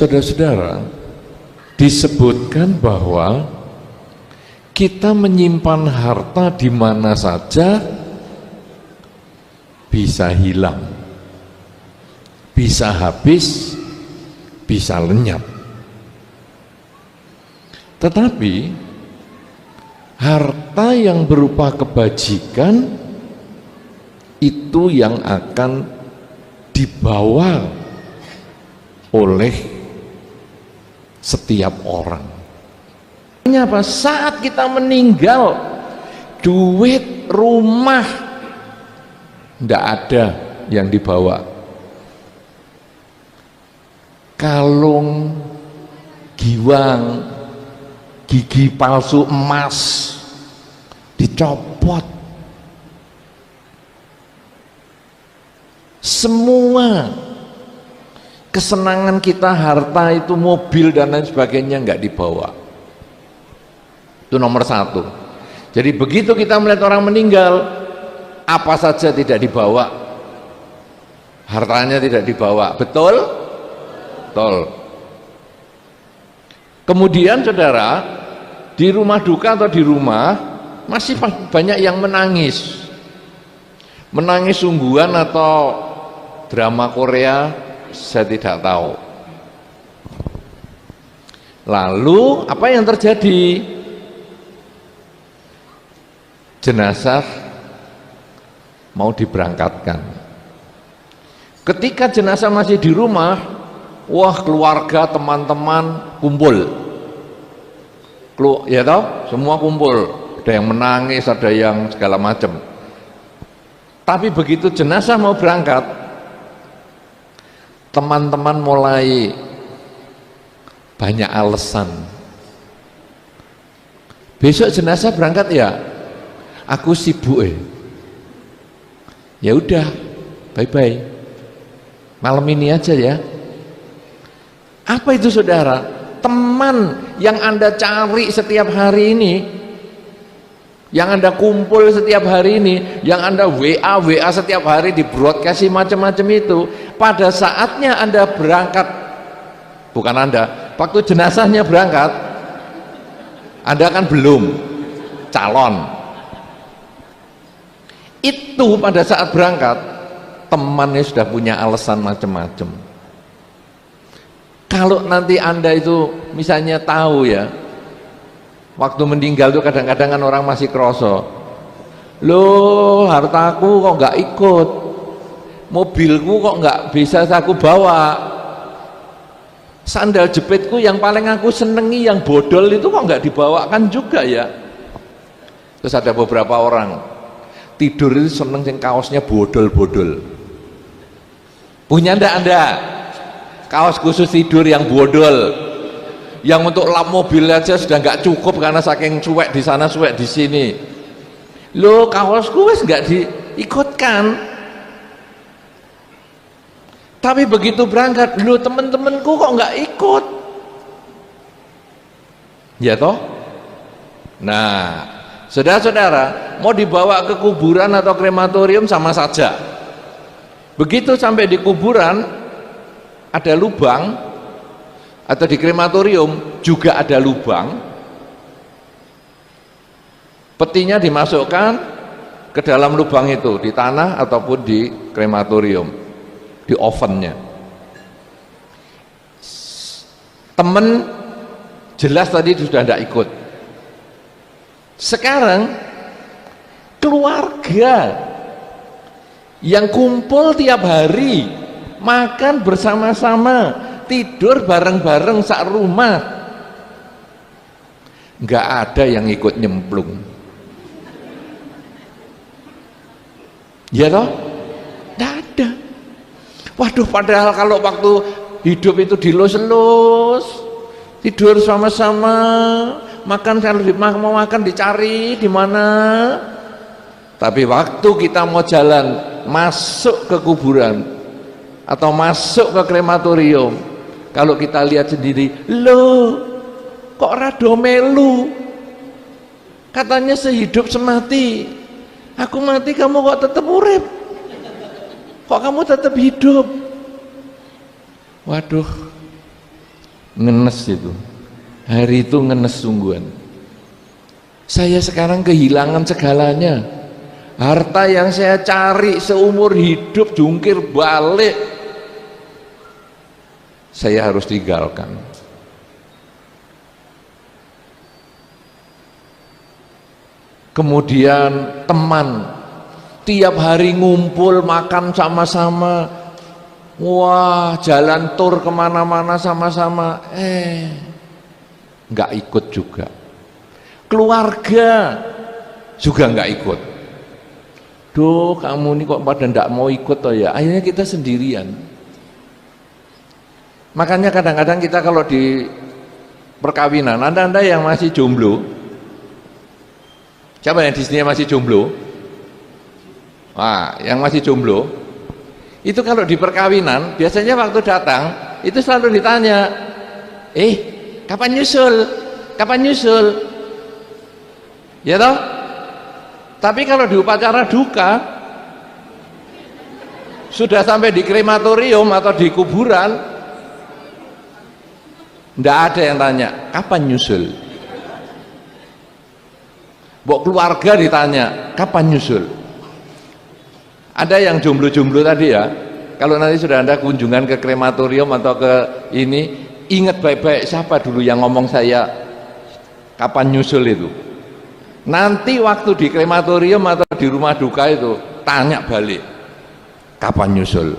Saudara-saudara, disebutkan bahwa kita menyimpan harta di mana saja bisa hilang, bisa habis, bisa lenyap. Tetapi harta yang berupa kebajikan itu yang akan dibawa oleh setiap orang. Apa? Saat kita meninggal, duit, rumah, tidak ada yang dibawa. Kalung, giwang, gigi palsu emas dicopot. Semua kesenangan kita, harta itu, mobil dan lain sebagainya nggak dibawa. Itu nomor satu. Jadi begitu kita melihat orang meninggal, apa saja tidak dibawa, hartanya tidak dibawa. Betul? Betul. Kemudian saudara, di rumah duka atau di rumah masih banyak yang menangis, menangis sungguhan atau drama Korea, saya tidak tahu. Lalu apa yang terjadi? Jenazah mau diberangkatkan. Ketika jenazah masih di rumah, wah, keluarga, teman-teman kumpul, ya toh, semua kumpul. Ada yang menangis, ada yang segala macam. Tapi begitu jenazah mau berangkat, teman-teman mulai banyak alasan. Besok jenazah berangkat ya, aku sibuk ya udah, bye bye, malam ini aja ya. Apa itu saudara? Teman yang Anda cari setiap hari ini, yang Anda kumpul setiap hari ini, yang Anda WA setiap hari, di broadcast macam-macam itu, pada saatnya Anda berangkat, bukan Anda, waktu jenazahnya berangkat, Anda kan belum calon. Itu pada saat berangkat, temannya sudah punya alasan macam-macam. Kalau nanti Anda itu misalnya tahu ya, waktu meninggal tuh kadang-kadang kan orang masih kroso, loh hartaku kok nggak ikut, mobilku kok nggak bisa aku bawa, sandal jepitku yang paling aku senengi yang bodol itu kok nggak dibawakan juga ya. Terus ada beberapa orang tidur itu seneng yang kaosnya bodol-bodol. Punya ndak Anda kaos khusus tidur yang bodol, yang untuk lap mobil aja sudah nggak cukup karena saking cuek di sana cuek di sini? Lo kaosku wes nggak diikutkan. Tapi begitu berangkat, lo temen-temenku kok nggak ikut, ya toh? Nah, saudara-saudara, mau dibawa ke kuburan atau krematorium sama saja. Begitu sampai di kuburan ada lubang, atau di krematorium juga ada lubang, petinya dimasukkan ke dalam lubang itu, di tanah ataupun di krematorium, di ovennya. Temen jelas tadi sudah tidak ikut. Sekarang keluarga yang kumpul tiap hari, makan bersama-sama, tidur bareng-bareng sak rumah, nggak ada yang ikut nyemplung, ya toh? Nggak ada. Waduh, padahal kalau waktu hidup itu dilus-lus, tidur sama-sama, makan, kalau mau makan dicari di mana. Tapi waktu kita mau jalan masuk ke kuburan atau masuk ke krematorium, kalau kita lihat sendiri, loh kok rado melu, katanya sehidup semati, aku mati kamu kok tetap urip, kok kamu tetap hidup. Waduh, Ngenes itu. Hari itu ngenes sungguhan. Saya sekarang kehilangan segalanya. Harta yang saya cari seumur hidup jungkir balik, saya harus tinggalkan. Kemudian teman, tiap hari ngumpul makan sama-sama, wah jalan tur kemana-mana sama-sama, nggak ikut juga. Keluarga juga nggak ikut. Duh, kamu ini kok pada nggak mau ikut toh ya? Akhirnya kita sendirian. Makanya kadang-kadang kita kalau di perkawinan, anda yang masih jomblo, siapa yang di sini masih jomblo? Yang masih jomblo, itu kalau di perkawinan biasanya waktu datang itu selalu ditanya, kapan nyusul? Kapan nyusul? Ya toh? Tapi kalau di upacara duka, sudah sampai di krematorium atau di kuburan, nggak ada yang tanya kapan nyusul. Mbok keluarga ditanya kapan nyusul. Ada yang jomblo-jomblo tadi ya, kalau nanti sudah Anda kunjungan ke krematorium atau ke ini, ingat baik-baik siapa dulu yang ngomong saya kapan nyusul itu. Nanti waktu di krematorium atau di rumah duka itu tanya balik kapan nyusul.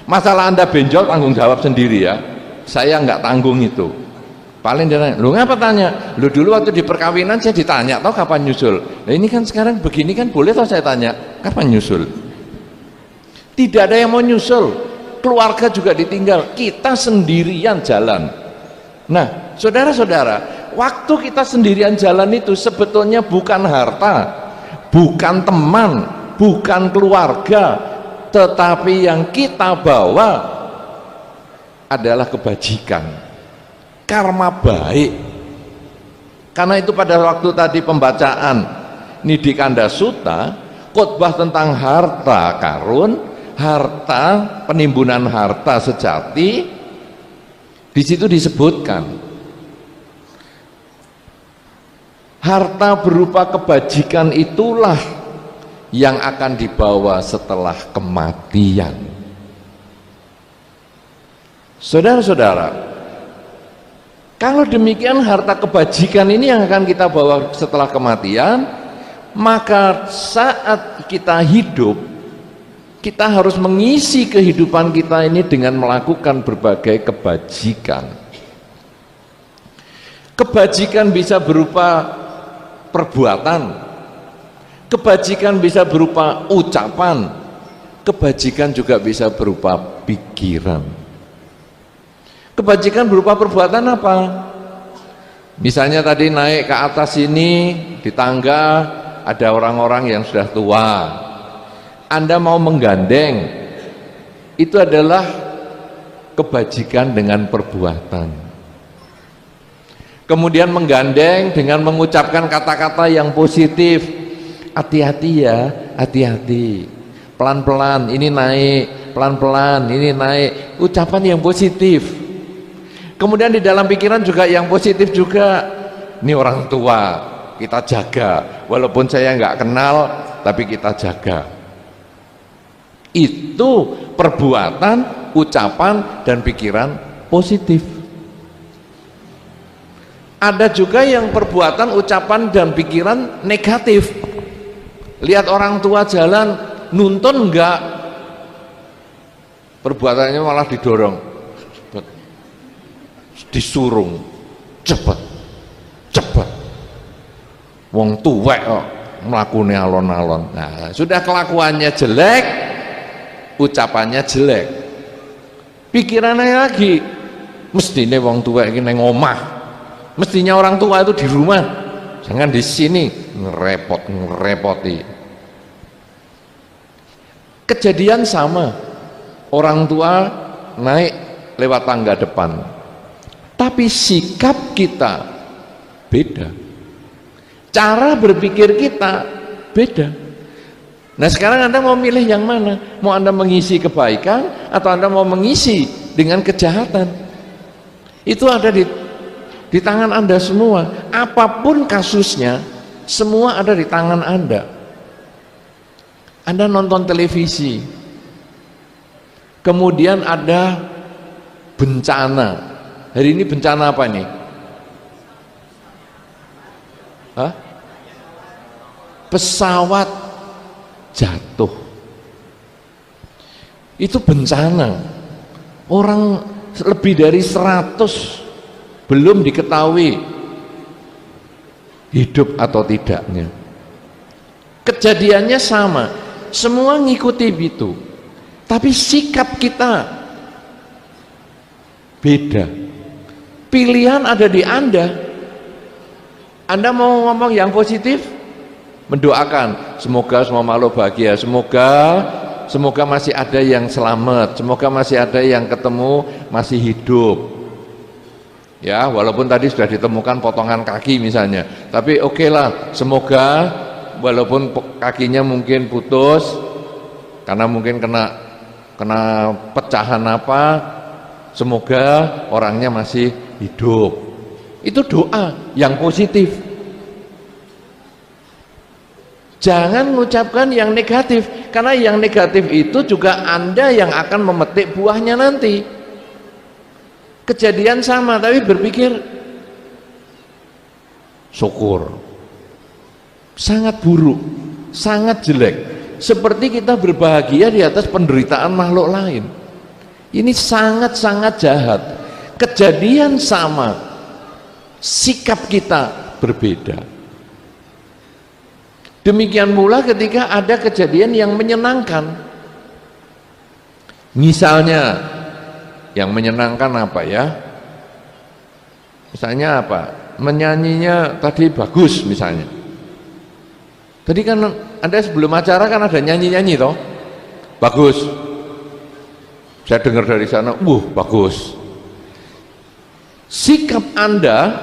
Masalah Anda benjol tanggung jawab sendiri ya, saya nggak tanggung itu. Paling dia nanya, lu ngapa tanya? Lu dulu waktu di perkawinan saya ditanya tau kapan nyusul. Nah ini kan sekarang begini kan boleh tau saya tanya kapan nyusul. Tidak ada yang mau nyusul, keluarga juga ditinggal, kita sendirian jalan. Nah saudara-saudara, waktu kita sendirian jalan itu sebetulnya bukan harta, bukan teman, bukan keluarga, tetapi yang kita bawa adalah kebajikan, karma baik. Karena itu pada waktu tadi pembacaan Nidikanda Sutta, khotbah tentang harta karun, harta, penimbunan harta sejati, di situ disebutkan harta berupa kebajikan itulah yang akan dibawa setelah kematian. Saudara-saudara, kalau demikian harta kebajikan ini yang akan kita bawa setelah kematian, maka saat kita hidup, kita harus mengisi kehidupan kita ini dengan melakukan berbagai kebajikan. Kebajikan bisa berupa perbuatan, kebajikan bisa berupa ucapan, kebajikan juga bisa berupa pikiran. Kebajikan berupa perbuatan apa? Misalnya tadi naik ke atas ini, di tangga ada orang-orang yang sudah tua, Anda mau menggandeng, itu adalah kebajikan dengan perbuatan. Kemudian menggandeng dengan mengucapkan kata-kata yang positif, hati-hati ya, hati-hati, pelan-pelan ini naik, pelan-pelan ini naik, ucapan yang positif. Kemudian di dalam pikiran juga yang positif juga, ini orang tua kita jaga, walaupun saya nggak kenal tapi kita jaga. Itu perbuatan, ucapan, dan pikiran positif. Ada juga yang perbuatan, ucapan, dan pikiran negatif. Lihat orang tua jalan, nuntun enggak, perbuatannya malah didorong, disurung, cepet, cepet. Wong tuwek kok melakukan alon-alon. Nah, sudah kelakuannya jelek, ucapannya jelek, pikirannya lagi mestinya wong tua ini neng omah, mestinya orang tua itu di rumah, jangan di sini, ngerepoti. Kejadian sama, orang tua naik lewat tangga depan, tapi sikap kita beda, cara berpikir kita beda. Nah sekarang Anda mau milih yang mana? Mau Anda mengisi kebaikan atau Anda mau mengisi dengan kejahatan? Itu ada di tangan Anda semua. Apapun kasusnya, semua ada di tangan Anda. Anda nonton televisi, kemudian ada bencana. Hari ini bencana apa nih? Hah? Pesawat jatuh. Itu bencana. Orang lebih dari 100 belum diketahui hidup atau tidaknya. Kejadiannya sama, semua ngikuti itu, tapi sikap kita beda. Pilihan ada di Anda. Anda mau ngomong yang positif, mendoakan semoga semua makhluk bahagia, semoga masih ada yang selamat, semoga masih ada yang ketemu masih hidup. Ya, walaupun tadi sudah ditemukan potongan kaki misalnya, tapi oke lah, semoga walaupun kakinya mungkin putus karena mungkin kena pecahan apa, semoga orangnya masih hidup. Itu doa yang positif. Jangan mengucapkan yang negatif, karena yang negatif itu juga Anda yang akan memetik buahnya nanti. Kejadian sama, tapi berpikir syukur. Sangat buruk, sangat jelek. Seperti kita berbahagia di atas penderitaan makhluk lain. Ini sangat-sangat jahat. Kejadian sama, sikap kita berbeda. Demikian pula ketika ada kejadian yang menyenangkan. Misalnya, yang menyenangkan apa ya? Misalnya apa? Menyanyinya tadi bagus misalnya. Tadi kan Anda sebelum acara kan ada nyanyi-nyanyi toh? Bagus. Saya dengar dari sana, bagus. Sikap Anda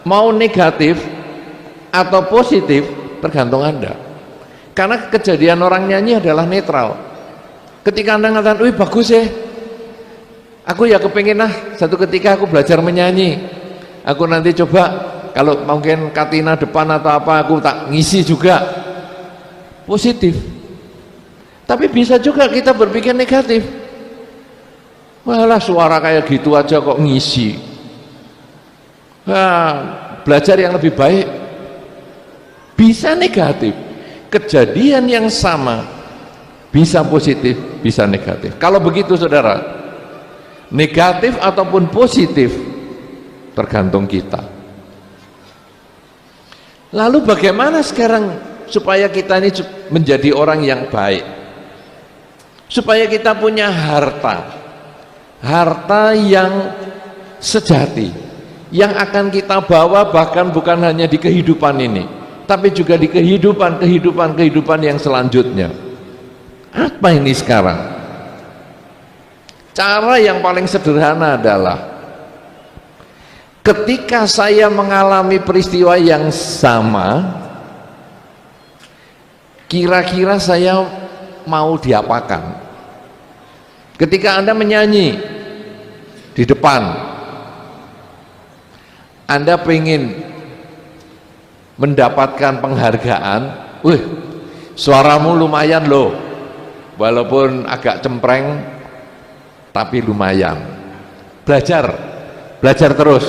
mau negatif atau positif tergantung Anda. Karena kejadian orang nyanyi adalah netral. Ketika Anda mengatakan, "Wih bagus ya, aku ya kepingin satu ketika aku belajar menyanyi. Aku nanti coba kalau mungkin Katina depan atau apa aku tak ngisi juga." Positif. Tapi bisa juga kita berpikir negatif. Walah suara kayak gitu aja kok ngisi. Belajar yang lebih baik. Bisa negatif. Kejadian yang sama bisa positif, bisa negatif. Kalau begitu saudara, negatif ataupun positif tergantung kita. Lalu bagaimana sekarang supaya kita ini menjadi orang yang baik, supaya kita punya harta yang sejati, yang akan kita bawa bahkan bukan hanya di kehidupan ini, tapi juga di kehidupan yang selanjutnya. Apa ini sekarang? Cara yang paling sederhana adalah ketika saya mengalami peristiwa yang sama, kira-kira saya mau diapakan? Ketika Anda menyanyi di depan, Anda pengen mendapatkan penghargaan, suaramu lumayan loh, walaupun agak cempreng tapi lumayan. Belajar terus,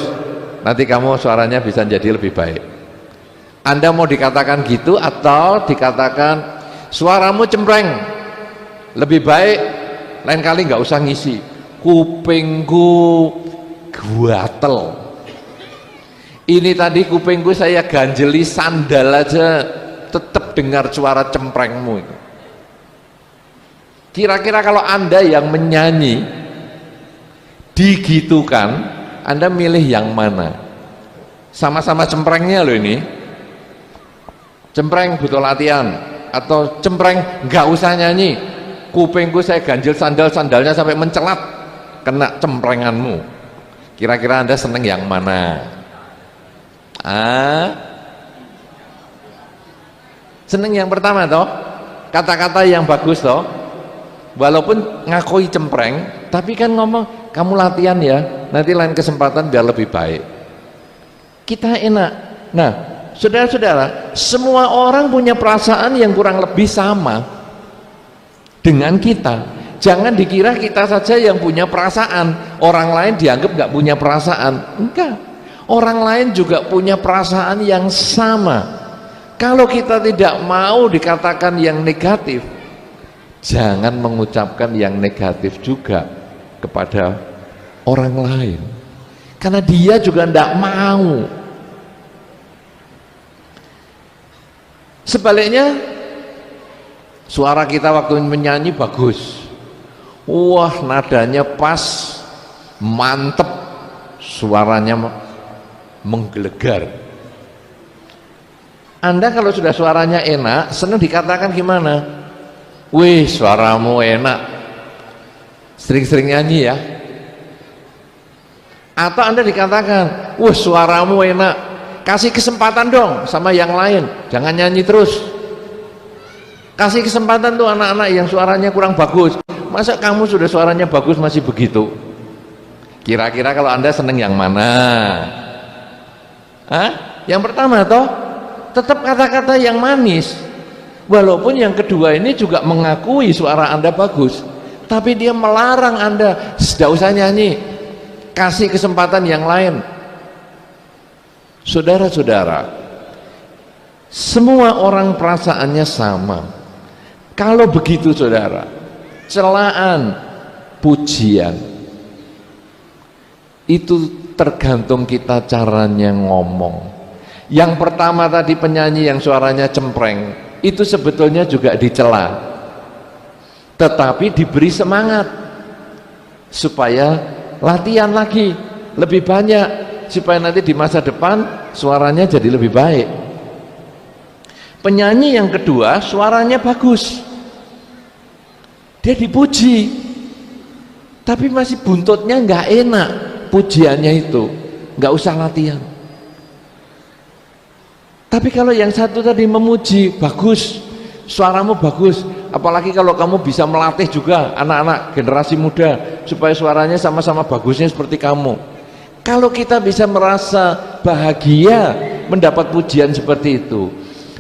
nanti kamu suaranya bisa jadi lebih baik. Anda mau dikatakan gitu atau dikatakan suaramu cempreng, lebih baik lain kali nggak usah ngisi, kupingku gatel, ini tadi kupingku saya ganjeli sandal aja tetap dengar suara cemprengmu itu. Kira-kira kalau Anda yang menyanyi digitukan, Anda milih yang mana? Sama-sama cemprengnya loh ini. Cempreng butuh latihan, atau cempreng nggak usah nyanyi, kupingku saya ganjil sandalnya sampai mencelat kena cemprenganmu. Kira-kira Anda seneng yang mana? Seneng yang pertama toh, kata-kata yang bagus toh, walaupun ngakui cempreng tapi kan ngomong kamu latihan ya, nanti lain kesempatan biar lebih baik. Kita enak. Nah, saudara-saudara, semua orang punya perasaan yang kurang lebih sama dengan kita. Jangan dikira kita saja yang punya perasaan, orang lain dianggap nggak punya perasaan. Enggak, orang lain juga punya perasaan yang sama. Kalau kita tidak mau dikatakan yang negatif, jangan mengucapkan yang negatif juga kepada orang lain, karena dia juga tidak mau. Sebaliknya, suara kita waktu menyanyi bagus, wah nadanya pas, mantep, suaranya menggelegar. Anda kalau sudah suaranya enak, senang dikatakan gimana? Wih, suaramu enak, sering-sering nyanyi ya. Atau Anda dikatakan, wah suaramu enak, kasih kesempatan dong sama yang lain, jangan nyanyi terus. Kasih kesempatan tuh anak-anak yang suaranya kurang bagus. Masa kamu sudah suaranya bagus masih begitu? Kira-kira kalau Anda seneng yang mana? Hah? Yang pertama toh? Tetap kata-kata yang manis, walaupun yang kedua ini juga mengakui suara Anda bagus, tapi dia melarang Anda, tidak usah nyanyi, kasih kesempatan yang lain. Saudara-saudara, semua orang perasaannya sama. Kalau begitu saudara, celaan, pujian, itu tergantung kita caranya ngomong. Yang pertama tadi penyanyi yang suaranya cempreng, itu sebetulnya juga dicela, tetapi diberi semangat supaya latihan lagi lebih banyak, supaya nanti di masa depan suaranya jadi lebih baik. Penyanyi yang kedua suaranya bagus, dia dipuji, tapi masih buntutnya nggak enak pujiannya itu, nggak usah latihan. Tapi kalau yang satu tadi memuji, bagus, suaramu bagus, apalagi kalau kamu bisa melatih juga anak-anak generasi muda supaya suaranya sama-sama bagusnya seperti kamu. Kalau kita bisa merasa bahagia mendapat pujian seperti itu,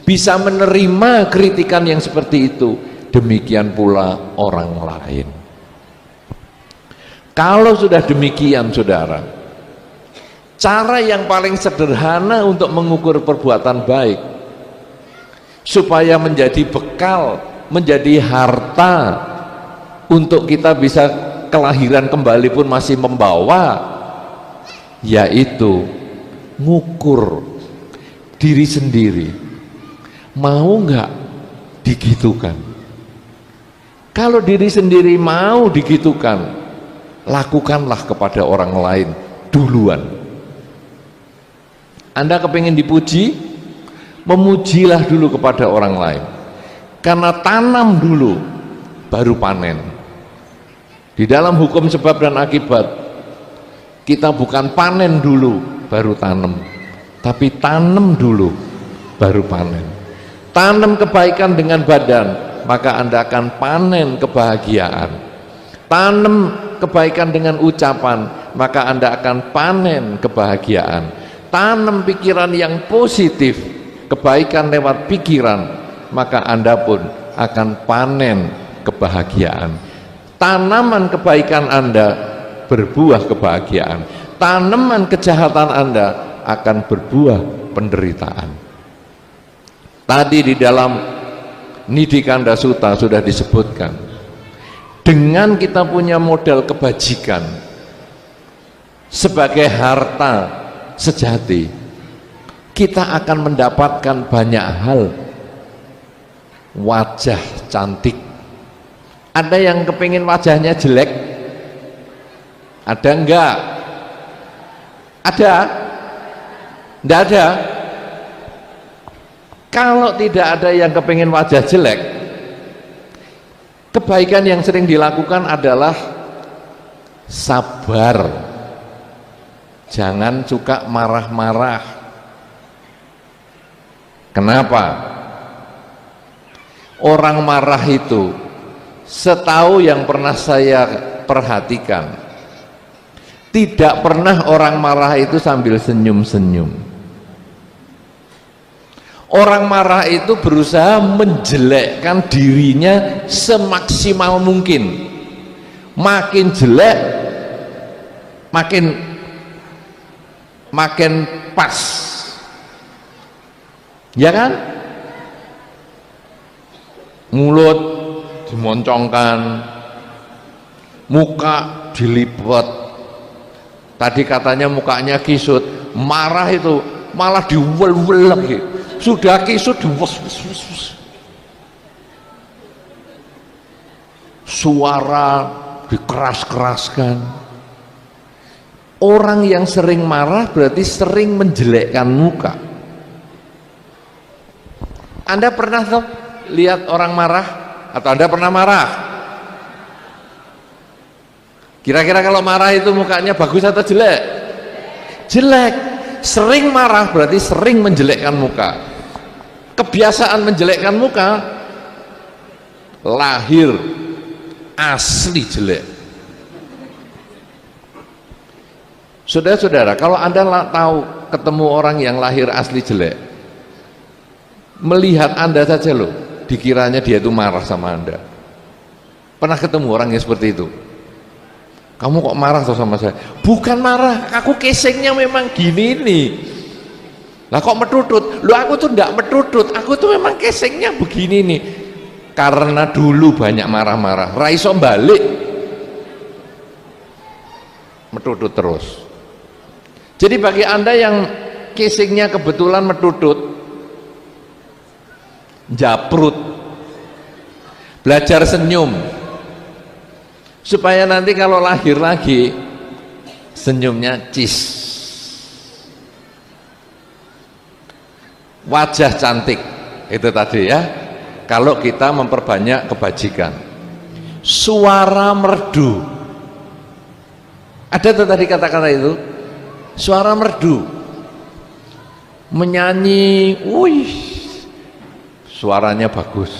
bisa menerima kritikan yang seperti itu, demikian pula orang lain. Kalau sudah demikian saudara, cara yang paling sederhana untuk mengukur perbuatan baik supaya menjadi bekal, menjadi harta untuk kita bisa kelahiran kembali pun masih membawa, yaitu ngukur diri sendiri. Mau nggak digitukan? Kalau diri sendiri mau digitukan, lakukanlah kepada orang lain duluan. Anda kepingin dipuji, memujilah dulu kepada orang lain, karena tanam dulu baru panen. Di dalam hukum sebab dan akibat, kita bukan panen dulu baru tanam, tapi tanam dulu baru panen. Tanam kebaikan dengan badan, maka Anda akan panen kebahagiaan. Tanam kebaikan dengan ucapan, maka Anda akan panen kebahagiaan. Tanam pikiran yang positif, kebaikan lewat pikiran, maka Anda pun akan panen kebahagiaan. Tanaman kebaikan Anda berbuah kebahagiaan, tanaman kejahatan Anda akan berbuah penderitaan. Tadi di dalam Nidi Kanda Sutta sudah disebutkan, dengan kita punya modal kebajikan sebagai harta sejati, kita akan mendapatkan banyak hal. Wajah cantik, ada yang kepingin wajahnya jelek? Ada enggak? Ada? Enggak ada? Kalau tidak ada yang kepingin wajah jelek, kebaikan yang sering dilakukan adalah sabar. Jangan suka marah-marah. Kenapa? Orang marah itu, setahu yang pernah saya perhatikan, Tidak pernah orang marah itu sambil senyum-senyum. Orang marah itu berusaha menjelekkan dirinya semaksimal mungkin. Makin jelek, makin pas, ya kan? Mulut dimoncongkan, muka dilipat. Tadi katanya mukanya kisut, marah itu malah diwel-wel lagi. Sudah kisut diwes-wes. Suara dikeras-keraskan. Orang yang sering marah berarti sering menjelekkan muka. Anda pernah tuh lihat orang marah? Atau Anda pernah marah? Kira-kira kalau marah itu mukanya bagus atau jelek? Jelek. Sering marah berarti sering menjelekkan muka. Kebiasaan menjelekkan muka lahir asli jelek. Saudara-saudara, kalau Anda tahu ketemu orang yang lahir asli jelek, melihat Anda saja loh, dikiranya dia itu marah sama Anda. Pernah ketemu orang yang seperti itu? Kamu kok marah tuh sama saya? Bukan marah, aku casingnya memang gini nih. Lah kok metutut? Lu aku tuh enggak metutut, aku tuh memang casingnya begini nih. Karena dulu banyak marah-marah, raiso balik, metutut terus. Jadi bagi Anda yang casingnya kebetulan metutut, japrut, belajar senyum. Supaya nanti kalau lahir lagi senyumnya cis, wajah cantik itu tadi ya. Kalau kita memperbanyak kebajikan, suara merdu, ada tuh tadi kata-kata itu, suara merdu, menyanyi, wih, suaranya bagus,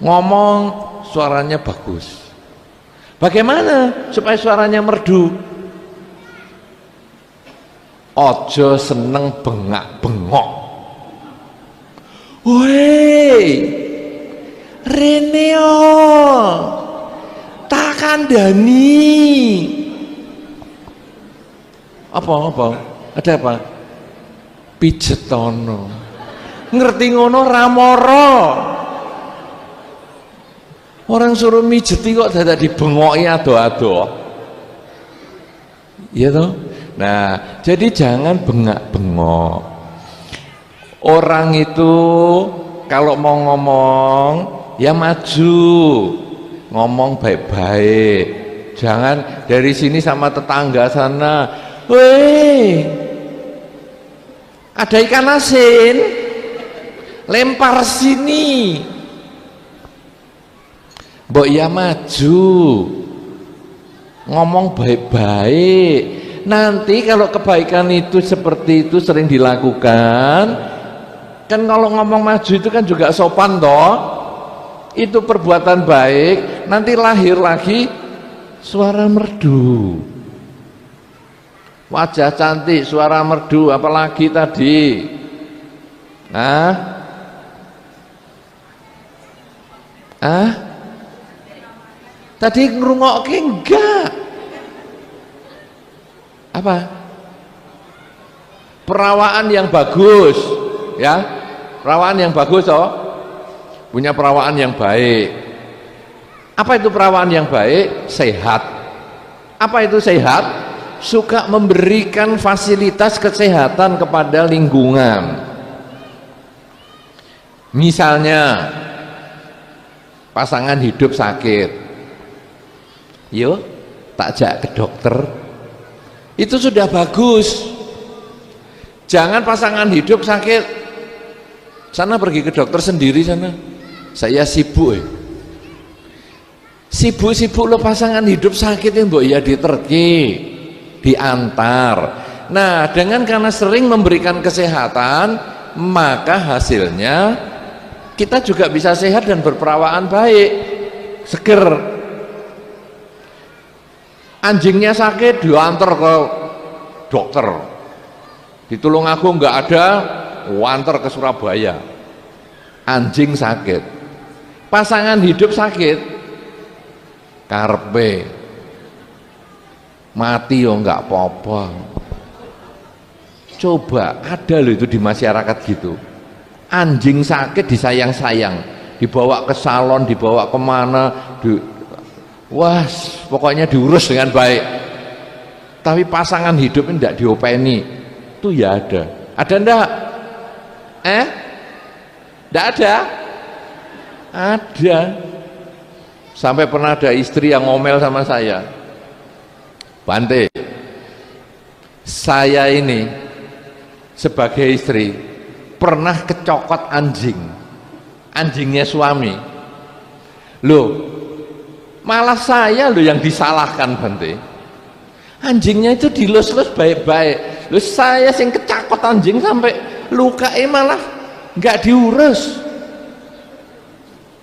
ngomong suaranya bagus. Bagaimana supaya suaranya merdu? Ojo seneng bengak-bengok. Woi, Reneo, tak kandani. Apa? Ada apa? Pijetono. Ngerti ngono ramoro. Orang suruh mijeti kok dadak dibengoki ado-ado. Iya toh? Nah, jadi jangan bengak-bengok. Orang itu kalau mau ngomong ya maju, ngomong baik-baik. Jangan dari sini sama tetangga sana, weh, ada ikan asin, lempar sini. Mbok ya maju, ngomong baik-baik. Nanti kalau kebaikan itu seperti itu sering dilakukan, kan kalau ngomong maju itu kan juga sopan toh, itu perbuatan baik. Nanti lahir lagi suara merdu, wajah cantik, suara merdu, apalagi tadi. Tadi ngrungokke enggak? Apa? Perawaan yang bagus, ya. Perawaan yang bagus toh. Punya perawaan yang baik. Apa itu perawaan yang baik? Sehat. Apa itu sehat? Suka memberikan fasilitas kesehatan kepada lingkungan. Misalnya pasangan hidup sakit, yuk tak jak ke dokter, itu sudah bagus. Jangan pasangan hidup sakit, sana pergi ke dokter sendiri sana, saya sibuk sibuk lo pasangan hidup sakit ya mbok ya diterki, diantar. Nah dengan karena sering memberikan kesehatan, maka hasilnya kita juga bisa sehat dan berperawaan baik, seger. Anjingnya sakit diantar ke dokter, di Tulungagung nggak ada, antar ke Surabaya. Anjing sakit, pasangan hidup sakit, karpe mati yo nggak apa-apa. Coba ada loh itu di masyarakat gitu, anjing sakit disayang-sayang, dibawa ke salon, dibawa kemana, wah pokoknya diurus dengan baik. Tapi pasangan hidup ini tidak diopeni, itu ya ada enggak? Enggak ada? Ada. Sampai pernah ada istri yang ngomel sama saya, Bante, saya ini sebagai istri pernah kecokot anjingnya suami. Loh, malah saya loh yang disalahkan, Bante. Anjingnya itu dilus-lus baik-baik, loh saya sing kecakot anjing sampai lukai malah nggak diurus,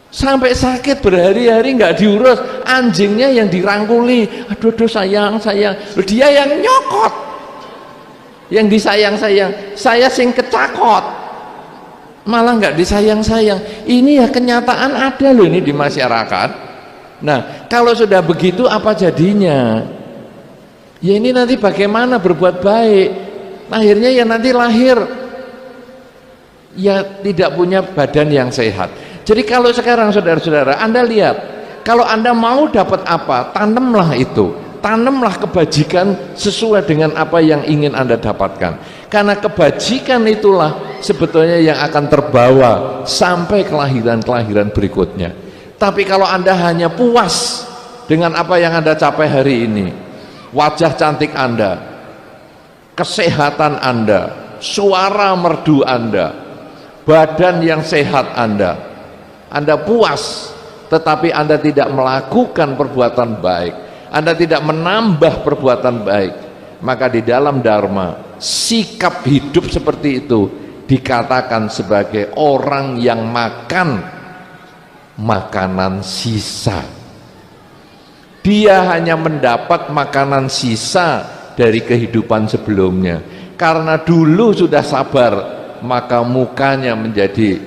sampai sakit berhari-hari nggak diurus, anjingnya yang dirangkuli, aduh sayang, loh dia yang nyokot, yang disayang-sayang, saya sing kecakot malah nggak disayang-sayang. Ini ya kenyataan ada loh ini di masyarakat. Nah kalau sudah begitu apa jadinya? Ya ini nanti bagaimana berbuat baik, akhirnya ya nanti lahir ya tidak punya badan yang sehat. Jadi kalau sekarang saudara-saudara Anda lihat, kalau Anda mau dapat apa, tanamlah itu, tanamlah kebajikan sesuai dengan apa yang ingin Anda dapatkan, karena kebajikan itulah sebetulnya yang akan terbawa sampai kelahiran-kelahiran berikutnya. Tapi kalau Anda hanya puas dengan apa yang Anda capai hari ini, wajah cantik Anda, kesehatan Anda, suara merdu Anda, badan yang sehat Anda puas, tetapi Anda tidak melakukan perbuatan baik, Anda tidak menambah perbuatan baik, maka di dalam Dharma sikap hidup seperti itu dikatakan sebagai orang yang makan makanan sisa. Dia hanya mendapat makanan sisa dari kehidupan sebelumnya. Karena dulu sudah sabar, maka mukanya menjadi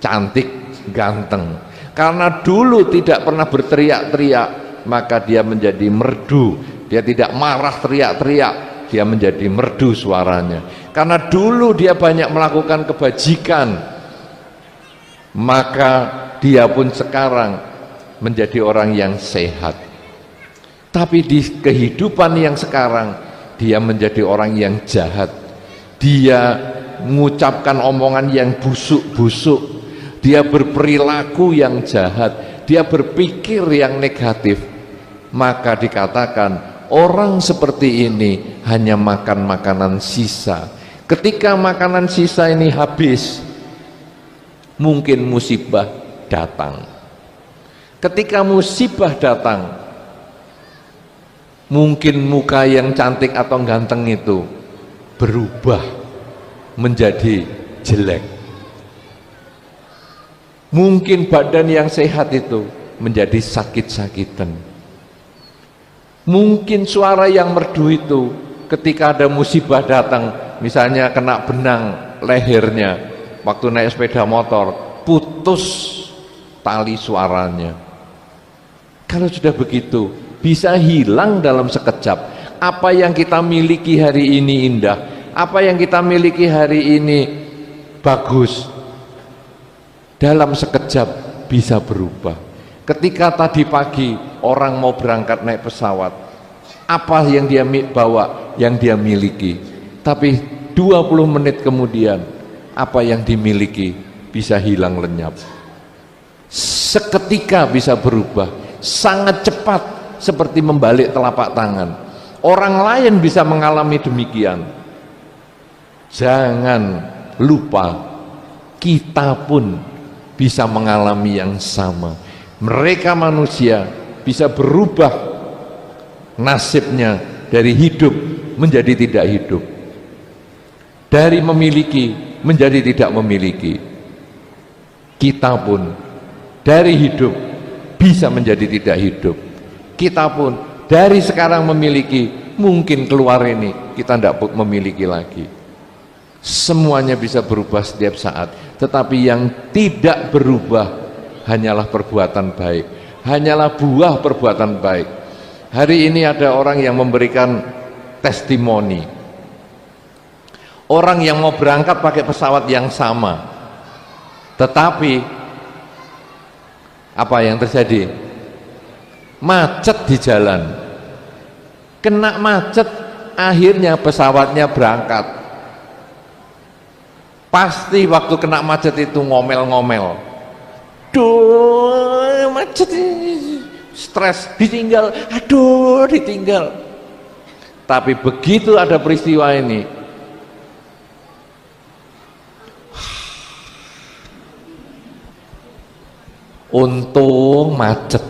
cantik, ganteng. Karena dulu tidak pernah berteriak-teriak, maka dia menjadi merdu. Dia tidak marah teriak-teriak, dia menjadi merdu suaranya. Karena dulu dia banyak melakukan kebajikan, maka dia pun sekarang menjadi orang yang sehat. Tapi di kehidupan yang sekarang dia menjadi orang yang jahat, dia mengucapkan omongan yang busuk-busuk, dia berperilaku yang jahat, dia berpikir yang negatif. Maka dikatakan orang seperti ini hanya makan makanan sisa. Ketika makanan sisa ini habis, mungkin musibah datang. Ketika musibah datang, mungkin muka yang cantik atau ganteng itu berubah menjadi jelek. Mungkin badan yang sehat itu menjadi sakit-sakitan. Mungkin suara yang merdu itu ketika ada musibah datang, misalnya kena benang lehernya waktu naik sepeda motor, putus tali suaranya. Kalau sudah begitu, bisa hilang dalam sekejap. Apa yang kita miliki hari ini indah, apa yang kita miliki hari ini bagus, dalam sekejap bisa berubah. Ketika tadi pagi orang mau berangkat naik pesawat, apa yang dia bawa, yang dia miliki, tapi 20 menit kemudian apa yang dimiliki bisa hilang lenyap. Seketika bisa berubah, sangat cepat, seperti membalik telapak tangan. Orang lain bisa mengalami demikian. Jangan lupa, kita pun bisa mengalami yang sama. Mereka manusia bisa berubah nasibnya dari hidup menjadi tidak hidup, dari memiliki menjadi tidak memiliki. Kita pun dari hidup bisa menjadi tidak hidup. Kita pun dari sekarang memiliki, mungkin keluar ini kita tidak memiliki lagi. Semuanya bisa berubah setiap saat, tetapi yang tidak berubah hanyalah perbuatan baik, hanyalah buah perbuatan baik. Hari ini ada orang yang memberikan testimoni, orang yang mau berangkat pakai pesawat yang sama, tetapi apa yang terjadi? Macet di jalan, kena macet, akhirnya pesawatnya berangkat. Pasti waktu kena macet itu ngomel-ngomel, duh macet, stres, ditinggal, aduh ditinggal. Tapi begitu ada peristiwa ini, untung macet.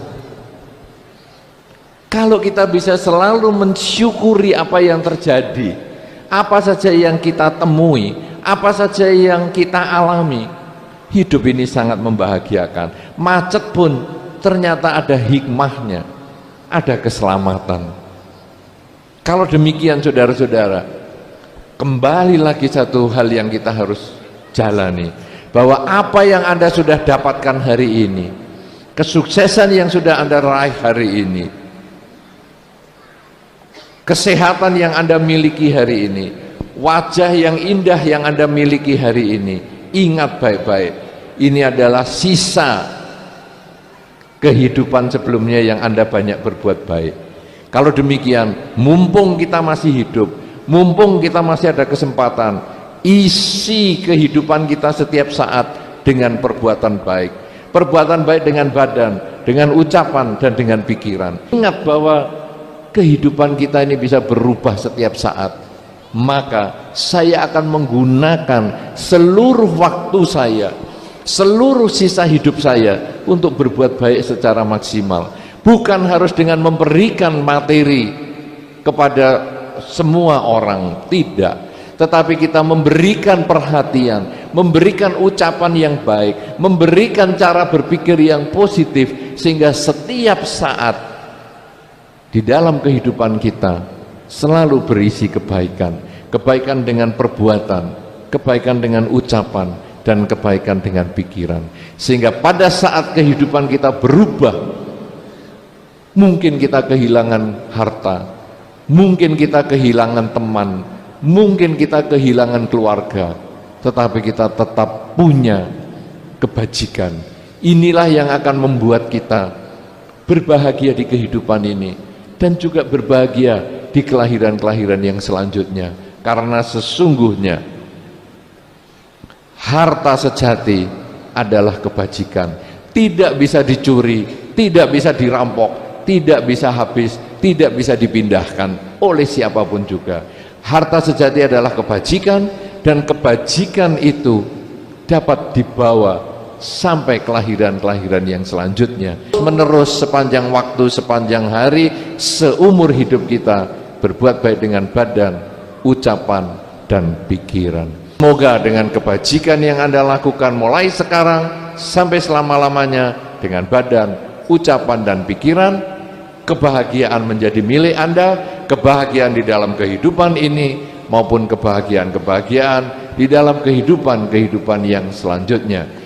Kalau kita bisa selalu mensyukuri apa yang terjadi, apa saja yang kita temui, apa saja yang kita alami, hidup ini sangat membahagiakan. Macet pun ternyata ada hikmahnya, ada keselamatan. Kalau demikian saudara-saudara, kembali lagi satu hal yang kita harus jalani, bahwa apa yang Anda sudah dapatkan hari ini, kesuksesan yang sudah Anda raih hari ini, kesehatan yang Anda miliki hari ini, wajah yang indah yang Anda miliki hari ini, ingat baik-baik, ini adalah sisa kehidupan sebelumnya yang Anda banyak berbuat baik. Kalau demikian, mumpung kita masih hidup, mumpung kita masih ada kesempatan, isi kehidupan kita setiap saat dengan perbuatan baik. Perbuatan baik dengan badan, dengan ucapan, dan dengan pikiran. Ingat bahwa kehidupan kita ini bisa berubah setiap saat. Maka saya akan menggunakan seluruh waktu saya, seluruh sisa hidup saya untuk berbuat baik secara maksimal. Bukan harus dengan memberikan materi kepada semua orang, tidak, tetapi kita memberikan perhatian, memberikan ucapan yang baik, memberikan cara berpikir yang positif, sehingga setiap saat di dalam kehidupan kita selalu berisi kebaikan, kebaikan dengan perbuatan, kebaikan dengan ucapan, dan kebaikan dengan pikiran. Sehingga pada saat kehidupan kita berubah, mungkin kita kehilangan harta, mungkin kita kehilangan teman, mungkin kita kehilangan keluarga, tetapi kita tetap punya kebajikan. Inilah yang akan membuat kita berbahagia di kehidupan ini, dan juga berbahagia di kelahiran-kelahiran yang selanjutnya. Karena sesungguhnya harta sejati adalah kebajikan, tidak bisa dicuri, tidak bisa dirampok, tidak bisa habis, tidak bisa dipindahkan oleh siapapun juga. Harta sejati adalah kebajikan, dan kebajikan itu dapat dibawa sampai kelahiran-kelahiran yang selanjutnya, menerus sepanjang waktu, sepanjang hari, seumur hidup kita berbuat baik dengan badan, ucapan, dan pikiran. Semoga dengan kebajikan yang Anda lakukan mulai sekarang sampai selama-lamanya, dengan badan, ucapan, dan pikiran, kebahagiaan menjadi milik Anda, kebahagiaan di dalam kehidupan ini maupun kebahagiaan-kebahagiaan di dalam kehidupan yang selanjutnya.